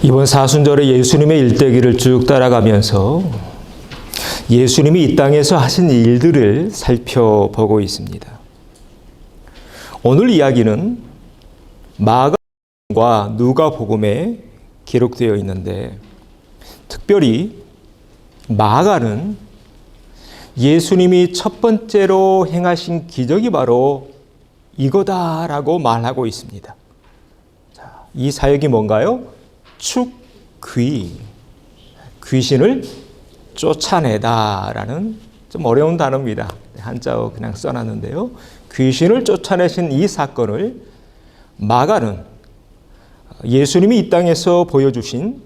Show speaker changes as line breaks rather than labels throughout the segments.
이번 사순절에 예수님의 일대기를 쭉 따라가면서 예수님이 이 땅에서 하신 일들을 살펴보고 있습니다. 오늘 이야기는 마가복음과 누가복음에 기록되어 있는데, 특별히 마가는 예수님이 첫 번째로 행하신 기적이 바로 이거다라고 말하고 있습니다. 자, 이 사역이 뭔가요? 축귀, 귀신을 쫓아내다라는 좀 어려운 단어입니다. 한자어 그냥 써놨는데요. 귀신을 쫓아내신 이 사건을 마가는 예수님이 이 땅에서 보여주신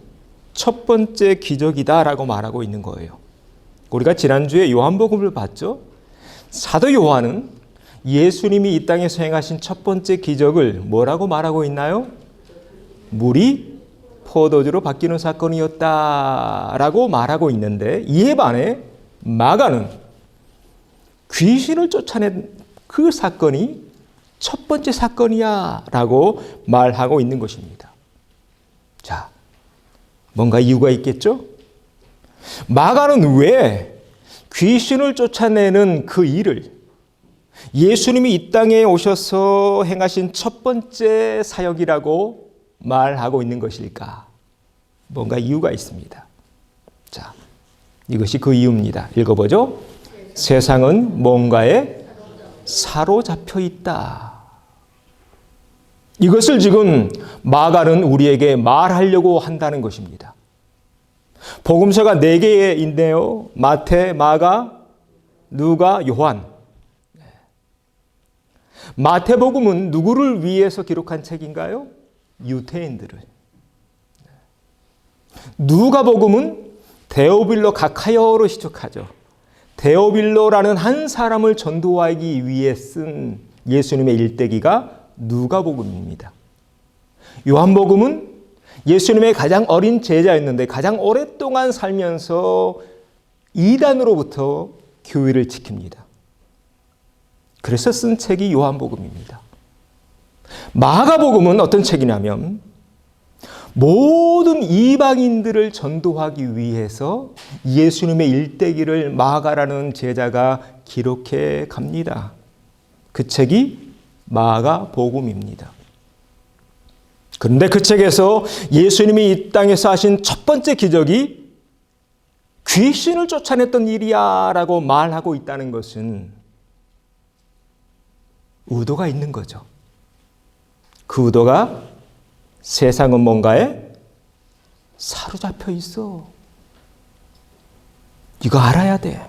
첫 번째 기적이다라고 말하고 있는 거예요. 우리가 지난주에 요한복음을 봤죠. 사도 요한은 예수님이 이 땅에서 행하신 첫 번째 기적을 뭐라고 말하고 있나요? 물이 포도주로 바뀌는 사건이었다라고 말하고 있는데, 이에 반해 마가는 귀신을 쫓아낸 그 사건이 첫 번째 사건이야 라고 말하고 있는 것입니다. 자, 뭔가 이유가 있겠죠? 마가는 왜 귀신을 쫓아내는 그 일을 예수님이 이 땅에 오셔서 행하신 첫 번째 사역이라고 말하고 있는 것일까? 뭔가 이유가 있습니다. 자, 이것이 그 이유입니다. 읽어보죠. 세상은 뭔가에 사로잡혀 있다. 이것을 지금 마가는 우리에게 말하려고 한다는 것입니다. 복음서가 4개 있네요. 마태, 마가, 누가, 요한. 마태복음은 누구를 위해서 기록한 책인가요? 유대인들을. 누가복음은 데오빌로 가카이어로 시작하죠. 데오빌로라는 한 사람을 전도하기 위해 쓴 예수님의 일대기가 누가복음입니다. 요한복음은 예수님의 가장 어린 제자였는데 가장 오랫동안 살면서 이단으로부터 교회를 지킵니다. 그래서 쓴 책이 요한복음입니다. 마가복음은 어떤 책이냐면 모든 이방인들을 전도하기 위해서 예수님의 일대기를 마가라는 제자가 기록해 갑니다. 그 책이 마가복음입니다. 그런데 그 책에서 예수님이 이 땅에서 하신 첫 번째 기적이 귀신을 쫓아냈던 일이야 라고 말하고 있다는 것은 의도가 있는 거죠. 그 의도가 세상은 뭔가에 사로잡혀 있어. 이거 알아야 돼.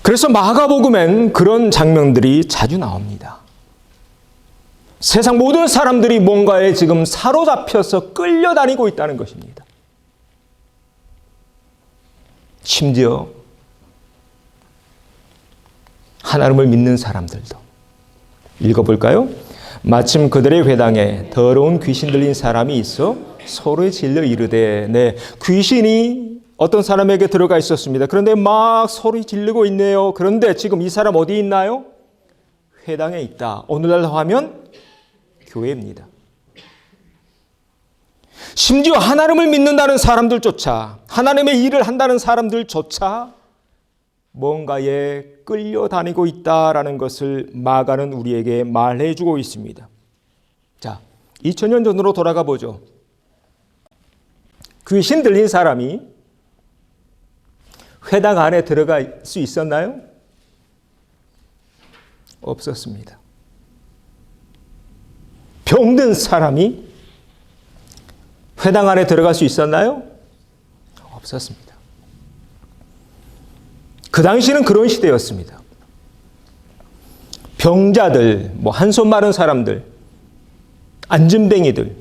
그래서 마가복음엔 그런 장면들이 자주 나옵니다. 세상 모든 사람들이 뭔가에 지금 사로잡혀서 끌려다니고 있다는 것입니다. 심지어 하나님을 믿는 사람들도. 읽어볼까요? 마침 그들의 회당에 더러운 귀신 들린 사람이 있어 소리에 질러 이르되, 네, 귀신이 어떤 사람에게 들어가 있었습니다. 그런데 막 소리 지르고 있네요. 그런데 지금 이 사람 어디 있나요? 회당에 있다. 오늘날로 하면 교회입니다. 심지어 하나님을 믿는다는 사람들조차, 하나님의 일을 한다는 사람들조차 뭔가에 끌려다니고 있다라는 것을 마가는 우리에게 말해주고 있습니다. 자, 2000년 전으로 돌아가 보죠. 귀신 들린 사람이 회당 안에 들어갈 수 있었나요? 없었습니다. 병든 사람이 회당 안에 들어갈 수 있었나요? 없었습니다. 그 당시는 그런 시대였습니다. 병자들, 한손 마른 사람들, 안진뱅이들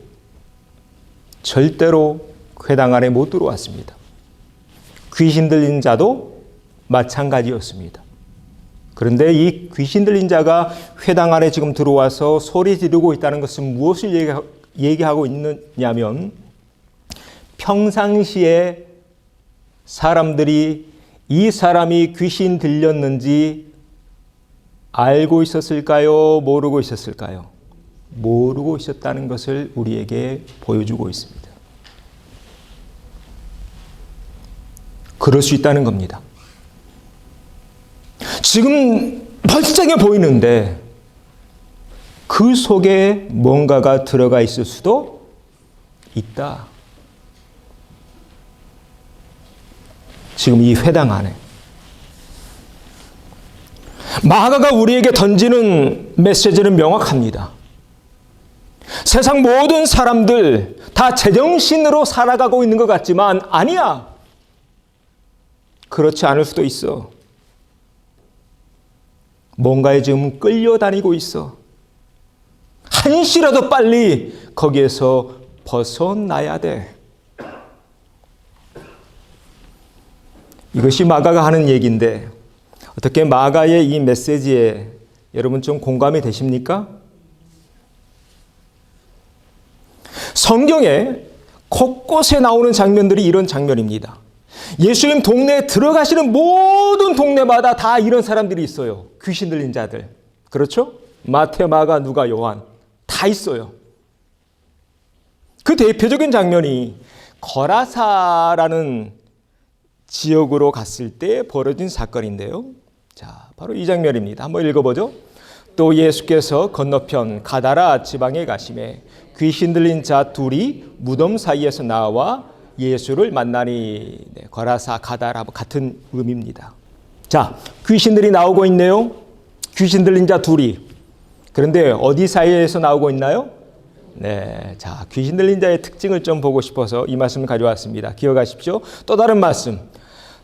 절대로 회당 안에 못 들어왔습니다. 귀신 들린 자도 마찬가지였습니다. 그런데 이 귀신 들린 자가 회당 안에 지금 들어와서 소리 지르고 있다는 것은 무엇을 얘기하고 있느냐면, 평상시에 사람들이 이 사람이 귀신 들렸는지 알고 있었을까요? 모르고 있었을까요? 모르고 있었다는 것을 우리에게 보여주고 있습니다. 그럴 수 있다는 겁니다. 지금 멀쩡해 보이는데 그 속에 뭔가가 들어가 있을 수도 있다. 지금 이 회당 안에 마가가 우리에게 던지는 메시지는 명확합니다. 세상 모든 사람들 다 제정신으로 살아가고 있는 것 같지만 아니야. 그렇지 않을 수도 있어. 뭔가에 지금 끌려다니고 있어. 한시라도 빨리 거기에서 벗어나야 돼. 이것이 마가가 하는 얘기인데 어떻게 마가의 이 메시지에 여러분 좀 공감이 되십니까? 성경에 곳곳에 나오는 장면들이 이런 장면입니다. 예수님 동네에 들어가시는 모든 동네마다 다 이런 사람들이 있어요. 귀신 들린 자들. 그렇죠? 마태, 마가, 누가, 요한 다 있어요. 그 대표적인 장면이 거라사라는 지역으로 갔을 때 벌어진 사건인데요. 자, 바로 이 장면입니다. 한번 읽어보죠. 또 예수께서 건너편 가다라 지방에 가시매 귀신 들린 자 둘이 무덤 사이에서 나와 예수를 만나니. 네, 거라사, 가다라 같은 의미입니다. 자, 귀신들이 나오고 있네요. 귀신 들린 자 둘이. 그런데 어디 사이에서 나오고 있나요? 네, 자, 귀신 들린 자의 특징을 좀 보고 싶어서 이 말씀을 가져왔습니다. 기억하십시오. 또 다른 말씀.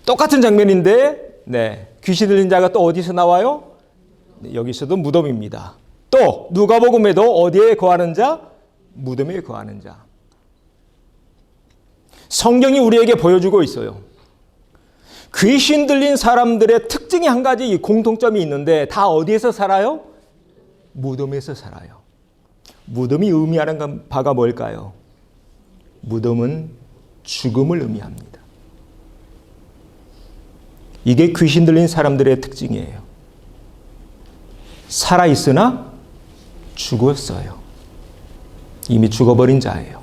똑같은 장면인데, 네, 귀신 들린 자가 또 어디서 나와요? 네, 여기서도 무덤입니다. 또 누가복음에도 어디에 거하는 자? 무덤에 거하는 자. 성경이 우리에게 보여주고 있어요. 귀신 들린 사람들의 특징이 한 가지 공통점이 있는데 다 어디에서 살아요? 무덤에서 살아요. 무덤이 의미하는 바가 뭘까요? 무덤은 죽음을 의미합니다. 이게 귀신 들린 사람들의 특징이에요. 살아있으나 죽었어요. 이미 죽어버린 자예요.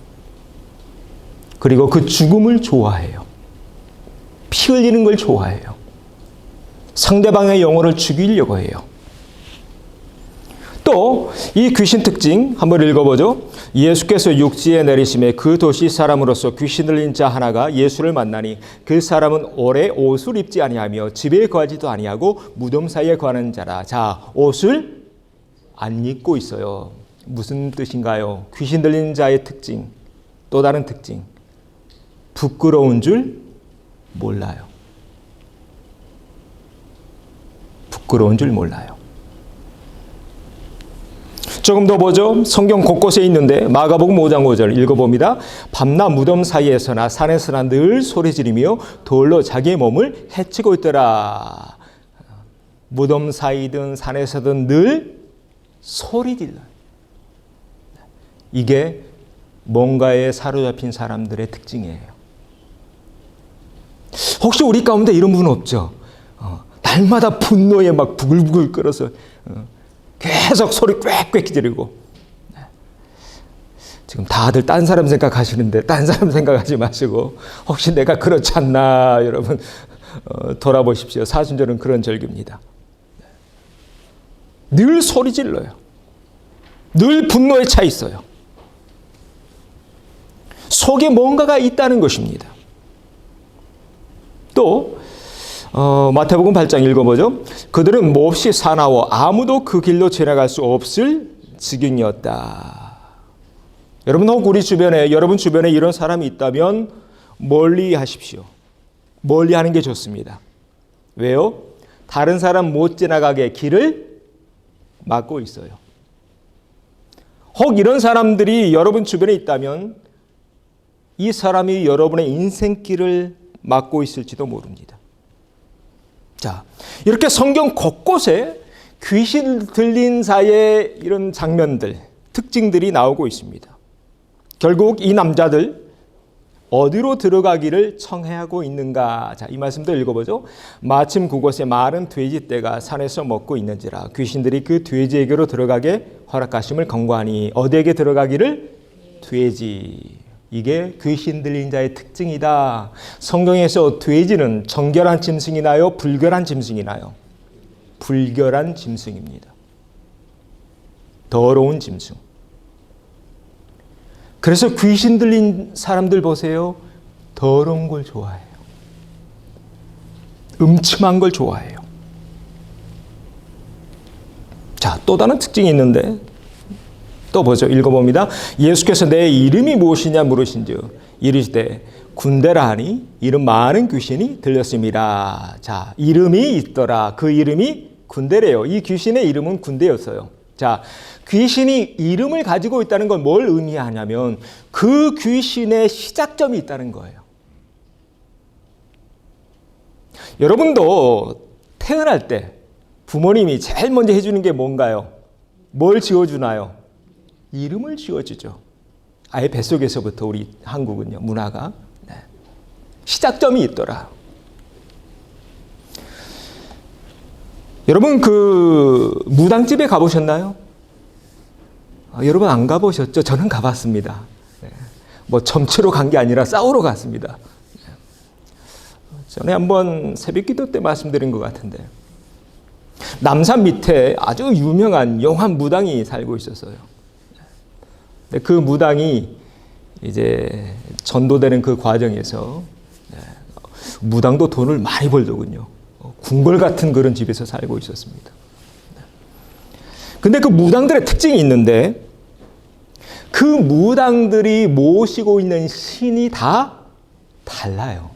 그리고 그 죽음을 좋아해요. 피 흘리는 걸 좋아해요. 상대방의 영혼을 죽이려고 해요. 또 이 귀신 특징 한번 읽어보죠. 예수께서 육지에 내리심에 그 도시 사람으로서 귀신 들린 자 하나가 예수를 만나니 그 사람은 오래 옷을 입지 아니하며 집에 거하지도 아니하고 무덤 사이에 거하는 자라. 자, 옷을 안 입고 있어요. 무슨 뜻인가요? 귀신 들린 자의 특징, 또 다른 특징. 부끄러운 줄 몰라요. 부끄러운 줄 몰라요. 조금 더 보죠. 성경 곳곳에 있는데 마가복음 5장 5절 읽어봅니다. 밤낮 무덤 사이에서나 산에서나 늘 소리 지르며 돌로 자기의 몸을 해치고 있더라. 무덤 사이든 산에서든 늘 소리 질러요. 이게 뭔가에 사로잡힌 사람들의 특징이에요. 혹시 우리 가운데 이런 분 없죠? 날마다 분노에 막 부글부글 끓어서 계속 소리 꽥꽥 지르고. 지금 다들 딴 사람 생각하시는데 딴 사람 생각하지 마시고 혹시 내가 그렇지 않나 여러분 돌아보십시오. 사순절은 그런 절기입니다. 늘 소리 질러요. 늘 분노에 차 있어요. 속에 뭔가가 있다는 것입니다. 또 마태복음 8장 읽어보죠. 그들은 몹시 사나워 아무도 그 길로 지나갈 수 없을 지경이었다. 여러분 혹 우리 주변에 여러분 주변에 이런 사람이 있다면 멀리 하십시오. 멀리 하는 게 좋습니다. 왜요? 다른 사람 못 지나가게 길을 막고 있어요. 혹 이런 사람들이 여러분 주변에 있다면 이 사람이 여러분의 인생길을 막고 있을지도 모릅니다. 자, 이렇게 성경 곳곳에 귀신 들린 자의 이런 장면들, 특징들이 나오고 있습니다. 결국 이 남자들 어디로 들어가기를 청해하고 있는가? 자, 이 말씀도 읽어보죠. 마침 그곳에 마른 돼지떼가 산에서 먹고 있는지라 귀신들이 그 돼지에게로 들어가게 허락하심을 권고하니 어디에게 들어가기를? 돼지. 이게 귀신 들린 자의 특징이다. 성경에서 돼지는 정결한 짐승이나요? 불결한 짐승이나요? 불결한 짐승입니다. 더러운 짐승. 그래서 귀신 들린 사람들 보세요. 더러운 걸 좋아해요. 음침한 걸 좋아해요. 자, 또 다른 특징이 있는데 또 보죠. 읽어봅니다. 예수께서 내 이름이 무엇이냐 물으신즉 이르시되 군대라 하니 이름 많은 귀신이 들렸습니다. 자, 이름이 있더라. 그 이름이 군대래요. 이 귀신의 이름은 군대였어요. 자, 귀신이 이름을 가지고 있다는 건 뭘 의미하냐면 그 귀신의 시작점이 있다는 거예요. 여러분도 태어날 때 부모님이 제일 먼저 해주는 게 뭔가요? 뭘 지어주나요? 이름을 지어주죠. 아예 뱃속에서부터 우리 한국은요, 문화가. 네. 시작점이 있더라. 여러분 그 무당집에 가보셨나요? 여러분 안 가보셨죠? 저는 가봤습니다. 네. 뭐 점치러 간 게 아니라 싸우러 갔습니다. 네. 전에 한번 새벽기도 때 말씀드린 것 같은데 남산 밑에 아주 유명한 용한 무당이 살고 있었어요. 네. 그 무당이 이제 전도되는 그 과정에서 네. 무당도 돈을 많이 벌더군요. 궁궐 같은 그런 집에서 살고 있었습니다. 근데 그 무당들의 특징이 있는데 그 무당들이 모시고 있는 신이 다 달라요.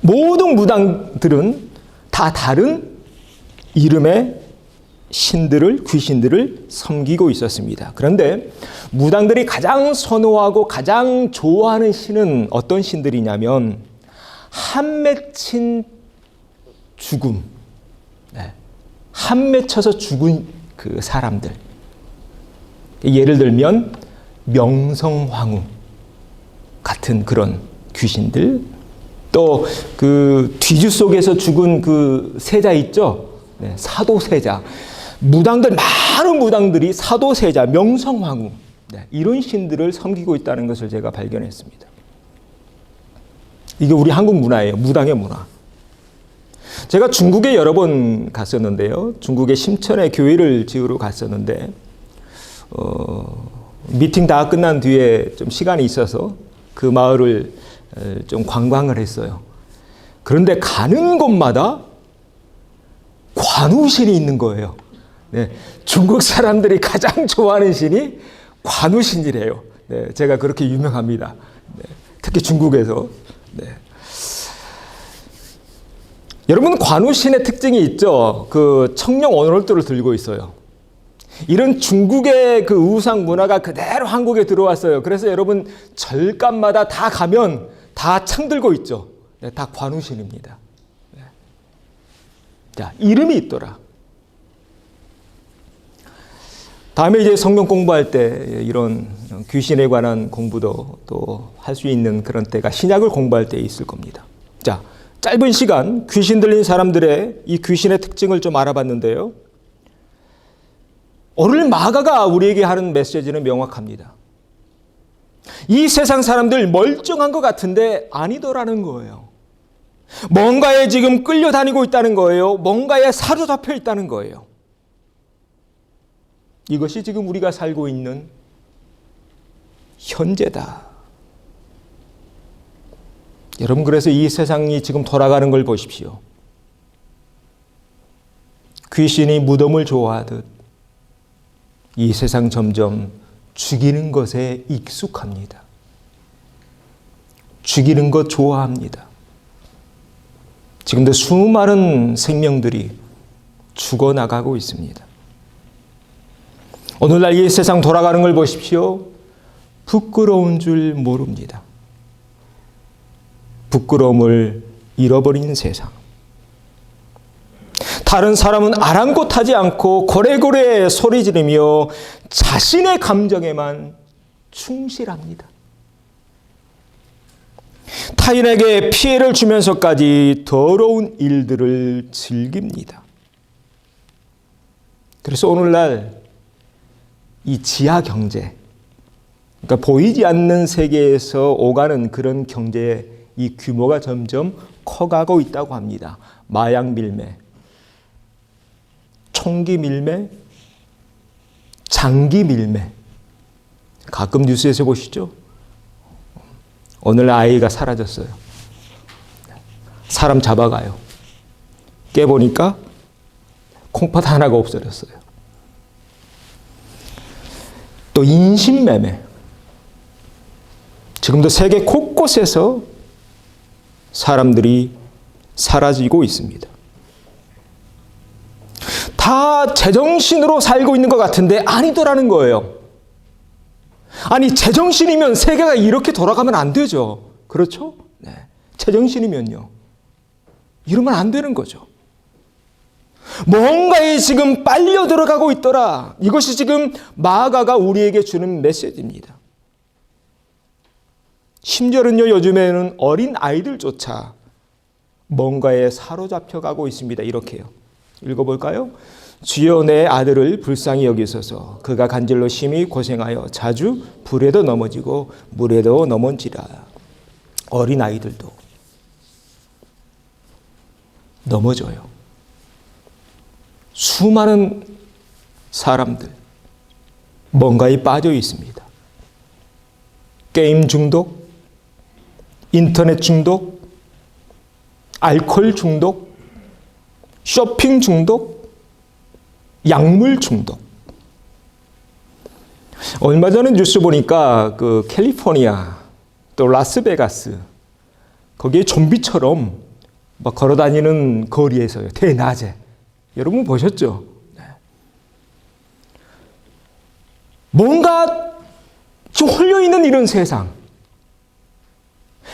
모든 무당들은 다 다른 이름의 신들을, 귀신들을 섬기고 있었습니다. 그런데 무당들이 가장 선호하고 가장 좋아하는 신은 어떤 신들이냐면 한 맺힌 죽음, 네. 한 맺혀서 죽은 그 사람들. 예를 들면 명성황후 같은 그런 귀신들, 또 그 뒤주 속에서 죽은 그 세자 있죠? 네, 사도세자. 무당들, 많은 무당들이 사도세자, 명성황후, 네, 이런 신들을 섬기고 있다는 것을 제가 발견했습니다. 이게 우리 한국 문화예요. 무당의 문화. 제가 중국에 여러 번 갔었는데요. 중국의 심천에 교회를 지으러 갔었는데 미팅 다 끝난 뒤에 좀 시간이 있어서 그 마을을 좀 관광을 했어요. 그런데 가는 곳마다 관우신이 있는 거예요. 네, 중국 사람들이 가장 좋아하는 신이 관우신이래요. 네, 제가 그렇게 유명합니다. 네, 특히 중국에서. 네. 여러분 관우신의 특징이 있죠. 그 청룡 언월도를 들고 있어요. 이런 중국의 그 우상 문화가 그대로 한국에 들어왔어요. 그래서 여러분 절간마다 다 가면 다 창 들고 있죠. 네, 다 관우신입니다. 네. 자, 이름이 있더라. 다음에 이제 성경 공부할 때 이런 귀신에 관한 공부도 또 할 수 있는 그런 때가 신약을 공부할 때 있을 겁니다. 자, 짧은 시간 귀신 들린 사람들의 이 귀신의 특징을 좀 알아봤는데요. 오늘 마가가 우리에게 하는 메시지는 명확합니다. 이 세상 사람들 멀쩡한 것 같은데 아니더라는 거예요. 뭔가에 지금 끌려다니고 있다는 거예요. 뭔가에 사로잡혀 있다는 거예요. 이것이 지금 우리가 살고 있는 현재다. 여러분, 그래서 이 세상이 지금 돌아가는 걸 보십시오. 귀신이 무덤을 좋아하듯 이 세상 점점 죽이는 것에 익숙합니다. 죽이는 것 좋아합니다. 지금도 수많은 생명들이 죽어나가고 있습니다. 오늘날 이 세상 돌아가는 걸 보십시오. 부끄러운 줄 모릅니다. 부끄러움을 잃어버린 세상. 다른 사람은 아랑곳하지 않고 고래고래 소리 지르며 자신의 감정에만 충실합니다. 타인에게 피해를 주면서까지 더러운 일들을 즐깁니다. 그래서 오늘날 이 지하 경제, 그러니까 보이지 않는 세계에서 오가는 그런 경제의 이 규모가 점점 커가고 있다고 합니다. 마약 밀매, 총기 밀매, 장기 밀매. 가끔 뉴스에서 보시죠. 오늘 아이가 사라졌어요. 사람 잡아가요. 깨보니까 콩팥 하나가 없어졌어요. 또 인신매매. 지금도 세계 곳곳에서 사람들이 사라지고 있습니다. 다 제정신으로 살고 있는 것 같은데 아니더라는 거예요. 아니, 제정신이면 세계가 이렇게 돌아가면 안 되죠. 그렇죠? 네. 제정신이면요. 이러면 안 되는 거죠. 뭔가에 지금 빨려 들어가고 있더라. 이것이 지금 마가가 우리에게 주는 메시지입니다. 심지어는요, 요즘에는 어린 아이들조차 뭔가에 사로잡혀가고 있습니다. 이렇게요. 읽어볼까요? 주여 내 아들을 불쌍히 여기소서. 그가 간질로 심히 고생하여 자주 불에도 넘어지고 물에도 넘어지라. 어린 아이들도 넘어져요. 수많은 사람들 뭔가에 빠져 있습니다. 게임 중독, 인터넷 중독, 알코올 중독, 쇼핑 중독, 약물 중독. 얼마 전에 뉴스 보니까 그 캘리포니아 또 라스베가스 거기에 좀비처럼 막 걸어다니는 거리에서요. 대낮에. 여러분 보셨죠? 네. 뭔가 좀 홀려있는 이런 세상.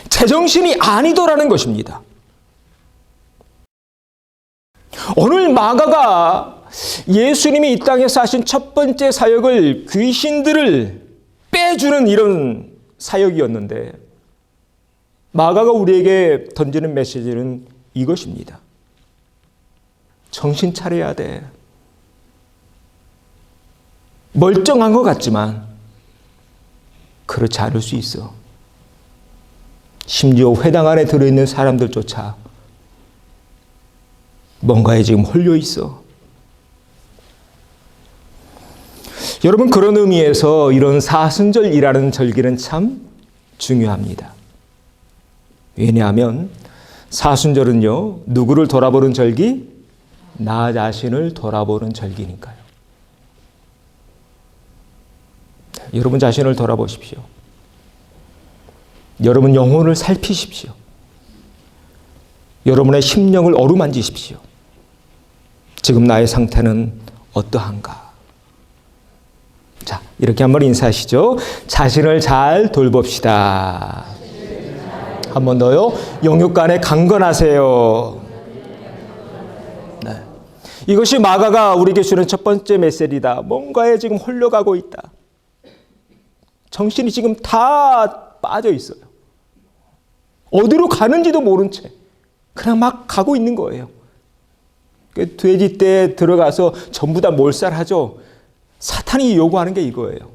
제정신이 아니더라는 것입니다. 오늘 마가가 예수님이 이 땅에서 하신 첫 번째 사역을 귀신들을 빼주는 이런 사역이었는데 마가가 우리에게 던지는 메시지는 이것입니다. 정신 차려야 돼. 멀쩡한 것 같지만 그렇지 않을 수 있어. 심지어 회당 안에 들어있는 사람들조차 뭔가에 지금 홀려 있어. 여러분, 그런 의미에서 이런 사순절이라는 절기는 참 중요합니다. 왜냐하면 사순절은요, 누구를 돌아보는 절기? 나 자신을 돌아보는 절기니까요. 여러분 자신을 돌아보십시오. 여러분 영혼을 살피십시오. 여러분의 심령을 어루만지십시오. 지금 나의 상태는 어떠한가? 자, 이렇게 한번 인사하시죠. 자신을 잘 돌봅시다. 한 번 더요. 영육간에 강건하세요. 네. 이것이 마가가 우리에게 주는 첫 번째 메시지다. 뭔가에 지금 홀려가고 있다. 정신이 지금 다 빠져 있어요. 어디로 가는지도 모른 채 그냥 막 가고 있는 거예요. 돼지떼에 들어가서 전부 다 몰살하죠. 사탄이 요구하는 게 이거예요.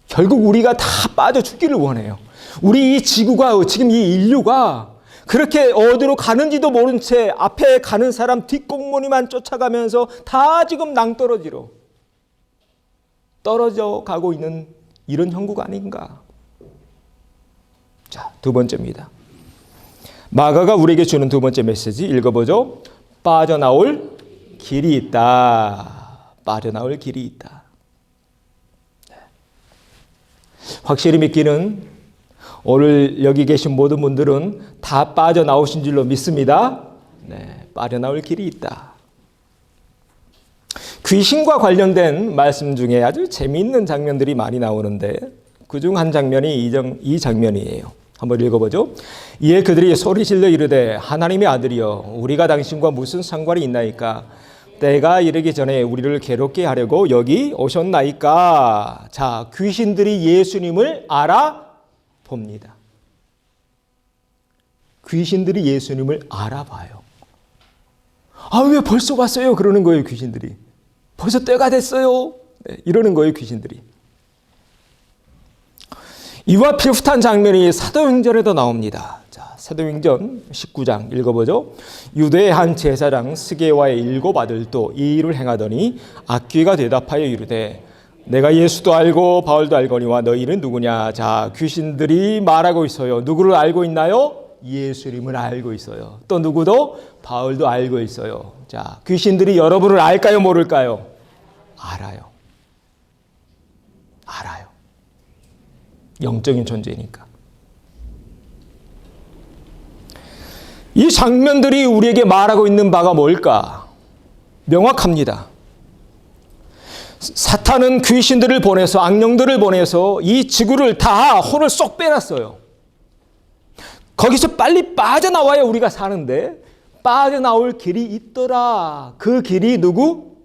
결국 우리가 다 빠져 죽기를 원해요. 우리 이 지구가, 지금 이 인류가 그렇게 어디로 가는지도 모른 채 앞에 가는 사람 뒷공무니만 쫓아가면서 다 지금 낭떠러지로 떨어져 가고 있는 이런 형국 아닌가. 자, 두 번째입니다. 마가가 우리에게 주는 두 번째 메시지 읽어보죠. 빠져나올 길이 있다. 빠져나올 길이 있다. 네. 확실히 믿기는 오늘 여기 계신 모든 분들은 다 빠져나오신 줄로 믿습니다. 네, 빠져나올 길이 있다. 귀신과 관련된 말씀 중에 아주 재미있는 장면들이 많이 나오는데 그중 한 장면이 이 장면이에요. 한번 읽어보죠. 이에 그들이 소리질러 이르되 하나님의 아들이여 우리가 당신과 무슨 상관이 있나이까? 때가 이르기 전에 우리를 괴롭게 하려고 여기 오셨나이까? 자, 귀신들이 예수님을 알아봅니다. 귀신들이 예수님을 알아봐요. 아, 왜 벌써 왔어요? 그러는 거예요, 귀신들이. 벌써 때가 됐어요. 네, 이러는 거예요, 귀신들이. 이와 비슷한 장면이 사도행전에도 나옵니다. 자, 사도행전 19장 읽어보죠. 유대의 한 제사장 스게와의 7 아들도 이 일을 행하더니 악귀가 대답하여 이르되 내가 예수도 알고 바울도 알거니와 너희는 누구냐. 자, 귀신들이 말하고 있어요. 누구를 알고 있나요? 예수님을 알고 있어요. 또 누구도? 바울도 알고 있어요. 자, 귀신들이 여러분을 알까요, 모를까요? 알아요. 알아요. 영적인 존재니까. 이 장면들이 우리에게 말하고 있는 바가 뭘까? 명확합니다. 사탄은 귀신들을 보내서, 악령들을 보내서 이 지구를 다 혼을 쏙 빼놨어요. 거기서 빨리 빠져나와야 우리가 사는데 빠져나올 길이 있더라. 그 길이 누구?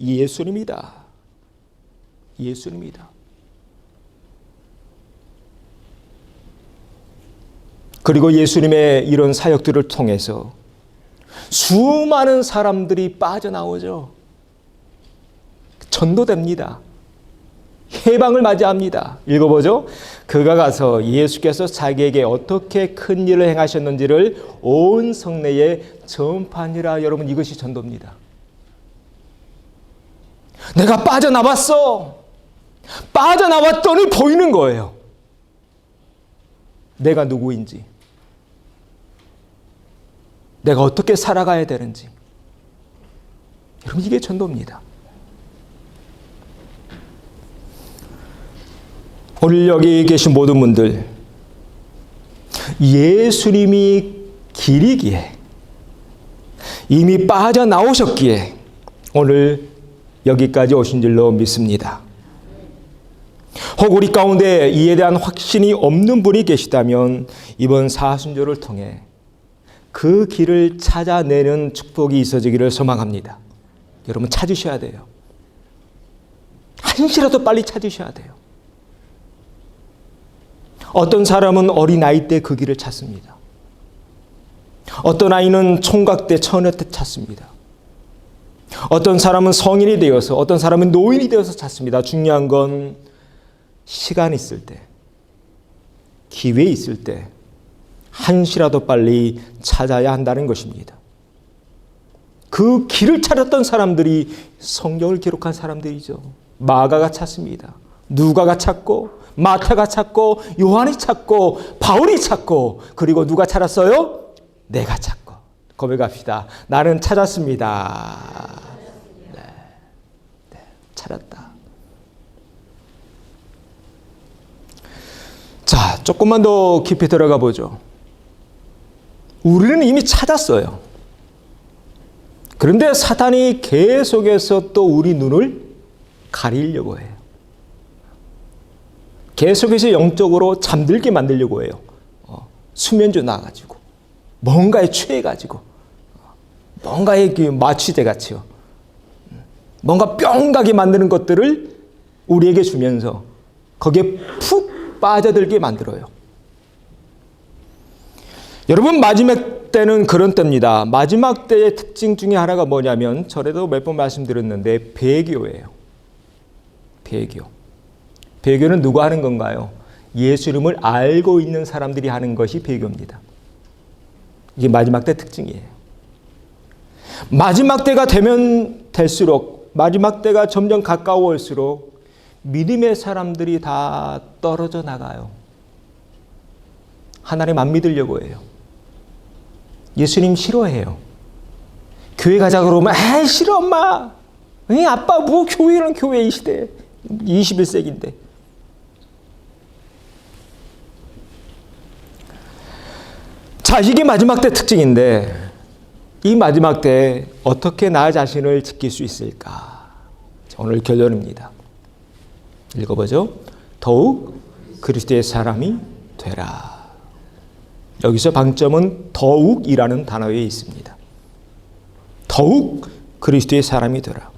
예수님이다. 예수님이다. 그리고 예수님의 이런 사역들을 통해서 수많은 사람들이 빠져나오죠. 전도됩니다. 해방을 맞이합니다. 읽어보죠. 그가 가서 예수께서 자기에게 어떻게 큰 일을 행하셨는지를 온 성내에 전파하니라. 여러분, 이것이 전도입니다. 내가 빠져나왔어. 빠져나왔더니 보이는 거예요. 내가 누구인지, 내가 어떻게 살아가야 되는지. 여러분, 이게 전도입니다. 오늘 여기 계신 모든 분들, 예수님이 길이기에, 이미 빠져나오셨기에 오늘 여기까지 오신 줄로 믿습니다. 혹 우리 가운데 이에 대한 확신이 없는 분이 계시다면 이번 사순절을 통해 그 길을 찾아내는 축복이 있어지기를 소망합니다. 여러분, 찾으셔야 돼요. 한시라도 빨리 찾으셔야 돼요. 어떤 사람은 어린아이 때 그 길을 찾습니다. 어떤 아이는 총각 때, 처녀 때 찾습니다. 어떤 사람은 성인이 되어서, 어떤 사람은 노인이 되어서 찾습니다. 중요한 건 시간 있을 때, 기회 있을 때 한시라도 빨리 찾아야 한다는 것입니다. 그 길을 찾았던 사람들이 성경을 기록한 사람들이죠. 마가가 찾습니다. 누가가 찾고, 마태가 찾고, 요한이 찾고, 바울이 찾고, 그리고 누가 찾았어요? 내가 찾고. 고백합시다. 나는 찾았습니다. 네, 찾았다. 자, 조금만 더 깊이 들어가 보죠. 우리는 이미 찾았어요. 그런데 사탄이 계속해서 또 우리 눈을 가리려고 해요. 계속해서 영적으로 잠들게 만들려고 해요. 수면제 놔가지고, 뭔가에 취해가지고, 뭔가에 마취제 같이요. 뭔가 뿅 가게 만드는 것들을 우리에게 주면서 거기에 푹 빠져들게 만들어요. 여러분, 마지막 때는 그런 때입니다. 마지막 때의 특징 중에 하나가 뭐냐면, 전에도 몇 번 말씀드렸는데 배교예요. 배교. 배교는 누가 하는 건가요? 예수님을 알고 있는 사람들이 하는 것이 배교입니다. 이게 마지막 때 특징이에요. 마지막 때가 되면 될수록, 마지막 때가 점점 가까워올수록 믿음의 사람들이 다 떨어져 나가요. 하나님 안 믿으려고 해요. 예수님 싫어해요. 교회 가자 그러면 에이 싫어 엄마. 에이 아빠 뭐 교회는 교회 이 시대 21세기인데. 자, 이게 마지막 때 특징인데 이 마지막 때 어떻게 나 자신을 지킬 수 있을까? 오늘 결론입니다. 읽어보죠. 더욱 그리스도의 사람이 되라. 여기서 방점은 더욱이라는 단어에 있습니다. 더욱 그리스도의 사람이 되라.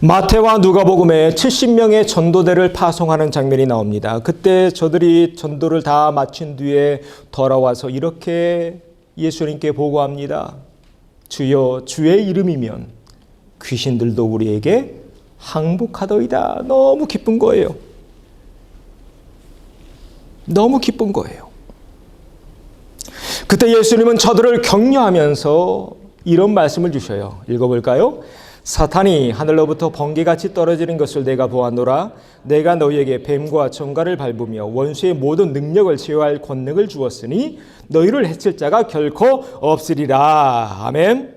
마태와 누가복음에 70명의 전도대를 파송하는 장면이 나옵니다. 그때 저들이 전도를 다 마친 뒤에 돌아와서 이렇게 예수님께 보고합니다. 주여, 주의 이름이면 귀신들도 우리에게 항복하더이다. 너무 기쁜 거예요. 너무 기쁜 거예요. 그때 예수님은 저들을 격려하면서 이런 말씀을 주셔요. 읽어볼까요? 사탄이 하늘로부터 번개같이 떨어지는 것을 내가 보았노라. 내가 너희에게 뱀과 정갈을 밟으며 원수의 모든 능력을 제어할 권능을 주었으니 너희를 해칠 자가 결코 없으리라. 아멘.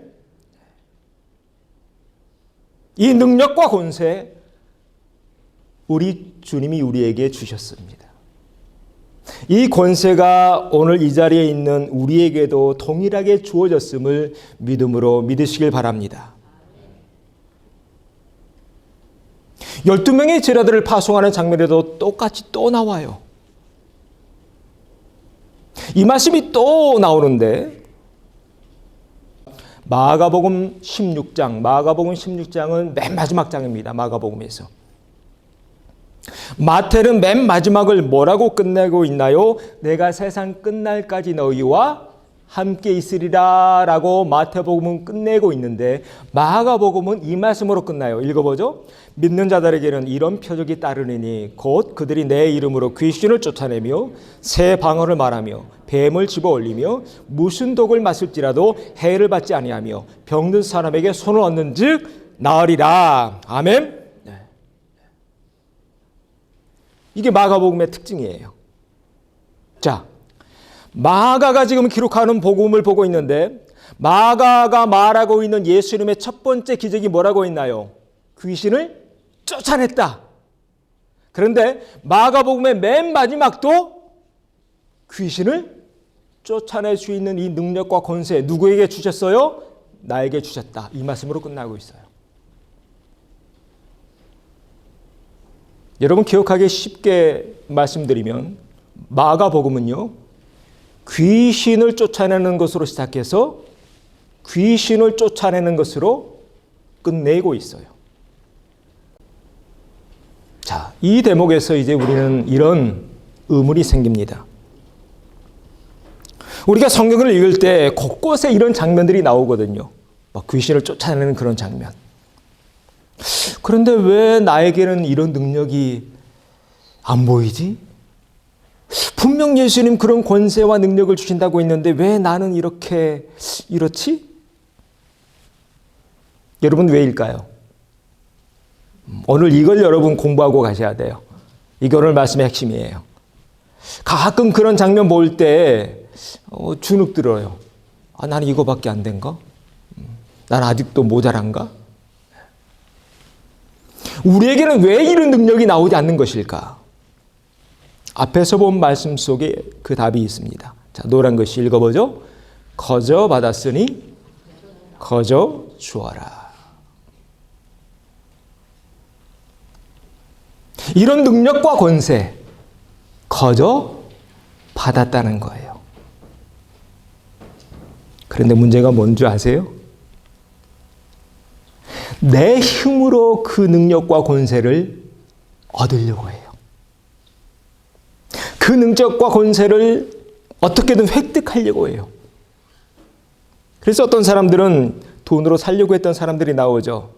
이 능력과 권세 우리 주님이 우리에게 주셨습니다. 이 권세가 오늘 이 자리에 있는 우리에게도 동일하게 주어졌음을 믿음으로 믿으시길 바랍니다. 12명의 제자들을 파송하는 장면에도 똑같이 또 나와요. 이 말씀이 또 나오는데 마가복음 16장은 맨 마지막 장입니다. 마가복음에서. 마태는 맨 마지막을 뭐라고 끝내고 있나요? 내가 세상 끝날까지 너희와 함께 있으리라 라고 마태복음은 끝내고 있는데 마가복음은 이 말씀으로 끝나요. 읽어보죠. 믿는 자들에게는 이런 표적이 따르니 곧 그들이 내 이름으로 귀신을 쫓아내며 새 방언을 말하며 뱀을 집어올리며 무슨 독을 마실지라도 해를 받지 아니하며 병든 사람에게 손을 얹는 즉 나으리라. 아멘. 네. 이게 마가복음의 특징이에요. 자, 마가가 지금 기록하는 복음을 보고 있는데 마가가 말하고 있는 예수님의 첫 번째 기적이 뭐라고 있나요? 귀신을 쫓아냈다. 그런데 마가복음의 맨 마지막도 귀신을 쫓아낼 수 있는 이 능력과 권세 누구에게 주셨어요? 나에게 주셨다. 이 말씀으로 끝나고 있어요. 여러분 기억하기 쉽게 말씀드리면 마가복음은요. 귀신을 쫓아내는 것으로 시작해서 귀신을 쫓아내는 것으로 끝내고 있어요. 자, 이 대목에서 이제 우리는 이런 의문이 생깁니다. 우리가 성경을 읽을 때 곳곳에 이런 장면들이 나오거든요. 막 귀신을 쫓아내는 그런 장면. 그런데 왜 나에게는 이런 능력이 안 보이지? 분명 예수님 그런 권세와 능력을 주신다고 했는데 왜 나는 이렇지? 여러분 왜일까요? 오늘 이걸 여러분 공부하고 가셔야 돼요. 이게 오늘 말씀의 핵심이에요. 가끔 그런 장면 볼 때 주눅 들어요. 나는 이거밖에 안 된가? 난 아직도 모자란가? 우리에게는 왜 이런 능력이 나오지 않는 것일까? 앞에서 본 말씀 속에 그 답이 있습니다. 자, 노란 글씨 읽어보죠. 거저 받았으니 거저 주어라. 이런 능력과 권세 거저 받았다는 거예요. 그런데 문제가 뭔지 아세요? 내 힘으로 그 능력과 권세를 얻으려고 해요. 그 능력과 권세를 어떻게든 획득하려고 해요. 그래서 어떤 사람들은 돈으로 살려고 했던 사람들이 나오죠.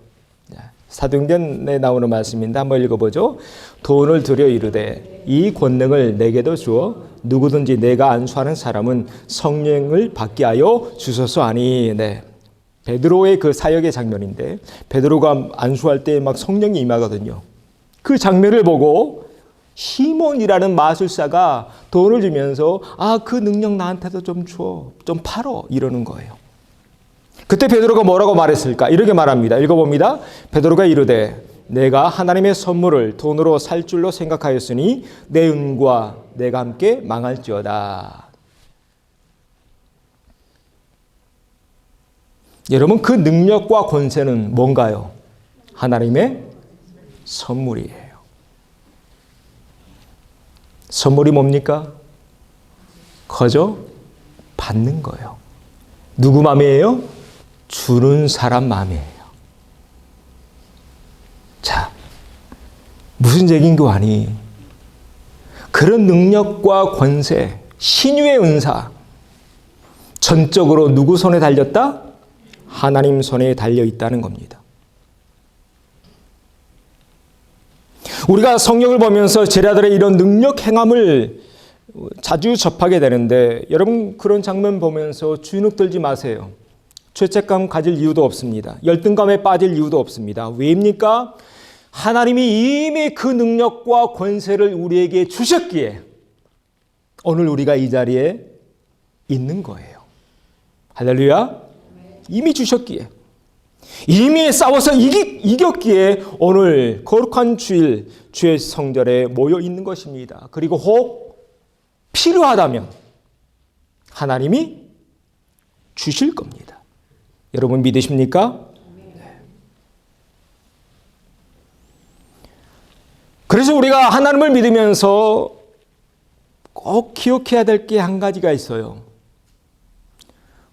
사도행전에 나오는 말씀인데 한번 읽어보죠. 돈을 들여 이르되 이 권능을 내게도 주어 누구든지 내가 안수하는 사람은 성령을 받게 하여 주소서 하니. 네. 베드로의 그 사역의 장면인데 베드로가 안수할 때 막 성령이 임하거든요. 그 장면을 보고 시몬이라는 마술사가 돈을 주면서 그 능력 나한테도 좀 줘, 좀 팔어 이러는 거예요. 그때 베드로가 뭐라고 말했을까? 이렇게 말합니다. 읽어봅니다. 베드로가 이르되 내가 하나님의 선물을 돈으로 살 줄로 생각하였으니 내 은과 내가 함께 망할지어다. 여러분 그 능력과 권세는 뭔가요? 하나님의 선물이에요. 선물이 뭡니까? 거저 받는 거예요. 누구 마음이에요? 주는 사람 마음이에요. 무슨 얘기인 거 아니? 그런 능력과 권세, 신유의 은사, 전적으로 누구 손에 달렸다? 하나님 손에 달려 있다는 겁니다. 우리가 성경을 보면서 제자들의 이런 능력 행함을 자주 접하게 되는데, 여러분 그런 장면 보면서 주눅 들지 마세요. 죄책감 가질 이유도 없습니다. 열등감에 빠질 이유도 없습니다. 왜입니까? 하나님이 이미 그 능력과 권세를 우리에게 주셨기에 오늘 우리가 이 자리에 있는 거예요. 할렐루야. 이미 주셨기에, 이미 싸워서 이겼기에 오늘 거룩한 주일, 주의 성전에 모여 있는 것입니다. 그리고 혹 필요하다면 하나님이 주실 겁니다. 여러분 믿으십니까? 그래서 우리가 하나님을 믿으면서 꼭 기억해야 될 게 한 가지가 있어요.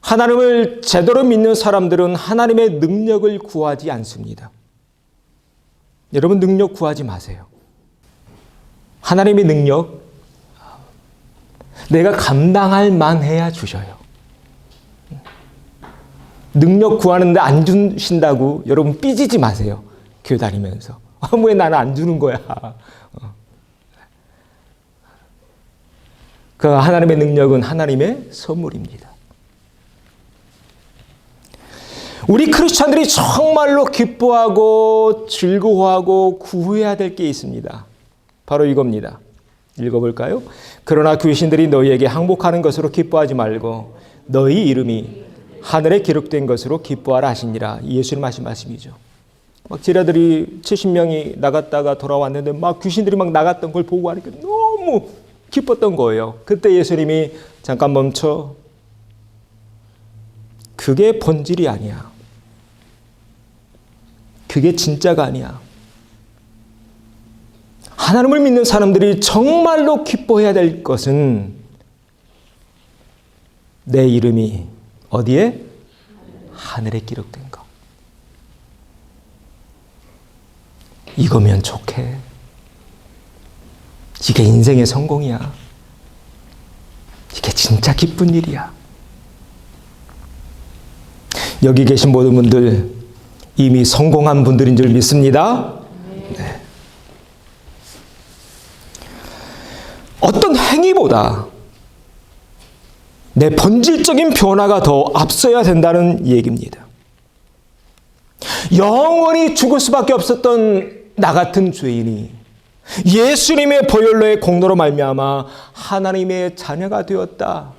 하나님을 제대로 믿는 사람들은 하나님의 능력을 구하지 않습니다. 여러분 능력 구하지 마세요. 하나님의 능력 내가 감당할 만해야 주셔요. 능력 구하는데 안 주신다고 여러분 삐지지 마세요. 교회 다니면서. 왜 나는 안 주는 거야. 그 하나님의 능력은 하나님의 선물입니다. 우리 크리스찬들이 정말로 기뻐하고 즐거워하고 구해야 될 게 있습니다. 바로 이겁니다. 읽어볼까요? 그러나 귀신들이 너희에게 항복하는 것으로 기뻐하지 말고 너희 이름이 하늘에 기록된 것으로 기뻐하라 하시니라. 예수님 하신 말씀이죠. 막 제자들이 70명이 나갔다가 돌아왔는데 막 귀신들이 막 나갔던 걸 보고 하니까 너무 기뻤던 거예요. 그때 예수님이 잠깐 멈춰. 그게 본질이 아니야. 그게 진짜가 아니야. 하나님을 믿는 사람들이 정말로 기뻐해야 될 것은 내 이름이 어디에? 하늘에 기록된 것. 이거면 좋게. 이게 인생의 성공이야. 이게 진짜 기쁜 일이야. 여기 계신 모든 분들 이미 성공한 분들인 줄 믿습니다. 네. 어떤 행위보다 내 본질적인 변화가 더 앞서야 된다는 얘기입니다. 영원히 죽을 수밖에 없었던 나 같은 죄인이 예수님의 보혈로의 공로로 말미암아 하나님의 자녀가 되었다.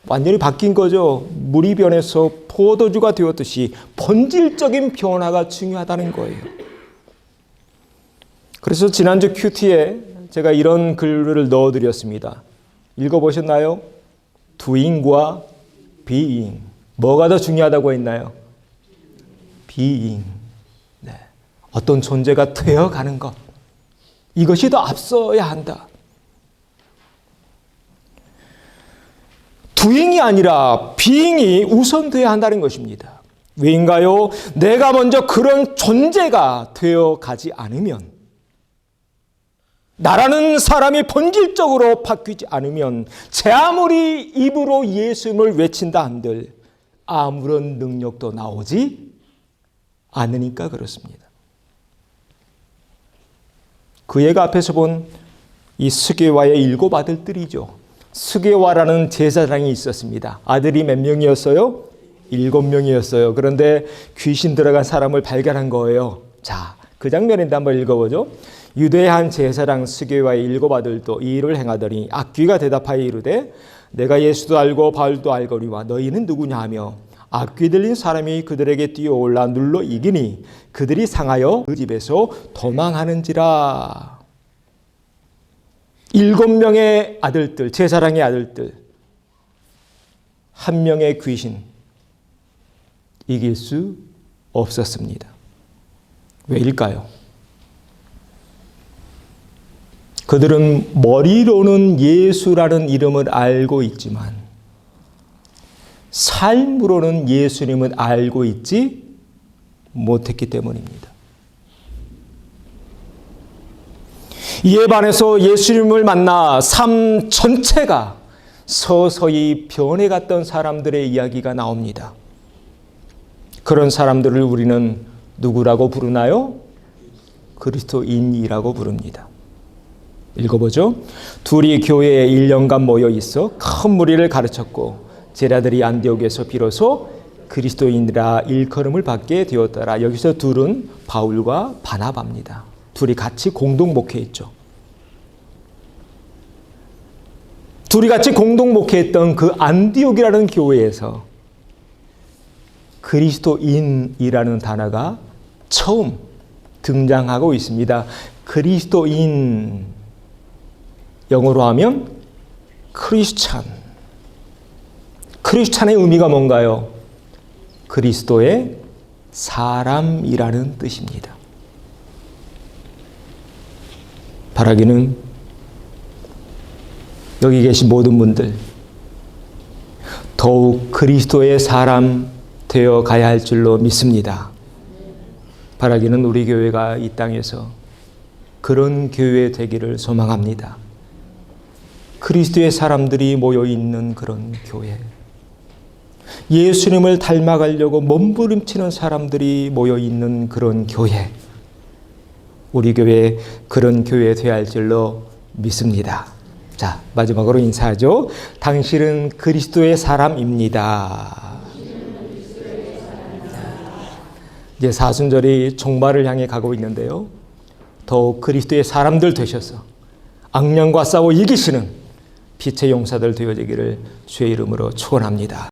완전히 바뀐 거죠. 물이 변해서 포도주가 되었듯이 본질적인 변화가 중요하다는 거예요. 그래서 지난주 큐티에 제가 이런 글을 넣어드렸습니다. 읽어보셨나요? doing과 being. 뭐가 더 중요하다고 했나요? being. 네. 어떤 존재가 되어가는 것. 이것이 더 앞서야 한다. doing이 아니라 being이 우선돼야 한다는 것입니다. 왜인가요? 내가 먼저 그런 존재가 되어가지 않으면, 나라는 사람이 본질적으로 바뀌지 않으면 제 아무리 입으로 예수님을 외친다 한들 아무런 능력도 나오지 않으니까 그렇습니다. 그 예가 앞에서 본 이 스게와의 7 아들들이죠. 스게와라는 제사장이 있었습니다. 아들이 몇 명이었어요? 7명이었어요. 그런데 귀신 들어간 사람을 발견한 거예요. 자, 그 장면인데 한번 읽어보죠. 유대의 한 제사장 스게와의 7 아들도 이 일을 행하더니 악귀가 대답하여 이르되 내가 예수도 알고 바울도 알거니와 너희는 누구냐 하며 악귀 들린 사람이 그들에게 뛰어올라 눌러 이기니 그들이 상하여 그 집에서 도망하는지라. 7명의 아들들, 제사장의 아들들, 한 명의 귀신 이길 수 없었습니다. 왜일까요? 그들은 머리로는 예수라는 이름을 알고 있지만 삶으로는 예수님을 알고 있지 못했기 때문입니다. 이에 반해서 예수님을 만나 삶 전체가 서서히 변해갔던 사람들의 이야기가 나옵니다. 그런 사람들을 우리는 누구라고 부르나요? 그리스도인이라고 부릅니다. 읽어보죠. 둘이 교회에 1년간 모여 있어 큰 무리를 가르쳤고 제자들이 안디옥에서 비로소 그리스도인이라 일컬음을 받게 되었더라. 여기서 둘은 바울과 바나바입니다. 둘이 같이 공동 목회했죠. 둘이 같이 공동 목회했던 그 안디옥이라는 교회에서 그리스도인이라는 단어가 처음 등장하고 있습니다. 그리스도인, 영어로 하면 크리스찬. 크리스찬의 의미가 뭔가요? 그리스도의 사람이라는 뜻입니다. 바라기는 여기 계신 모든 분들 더욱 그리스도의 사람 되어 가야 할 줄로 믿습니다. 바라기는 우리 교회가 이 땅에서 그런 교회 되기를 소망합니다. 그리스도의 사람들이 모여 있는 그런 교회. 예수님을 닮아가려고 몸부림치는 사람들이 모여 있는 그런 교회. 우리 교회 그런 교회 되어야 할 줄로 믿습니다. 자, 마지막으로 인사하죠. 당신은 그리스도의 사람입니다. 이제 사순절이 종말을 향해 가고 있는데요. 더욱 그리스도의 사람들 되셔서 악령과 싸워 이기시는 빛의 용사들 되어지기를 주의 이름으로 축원합니다.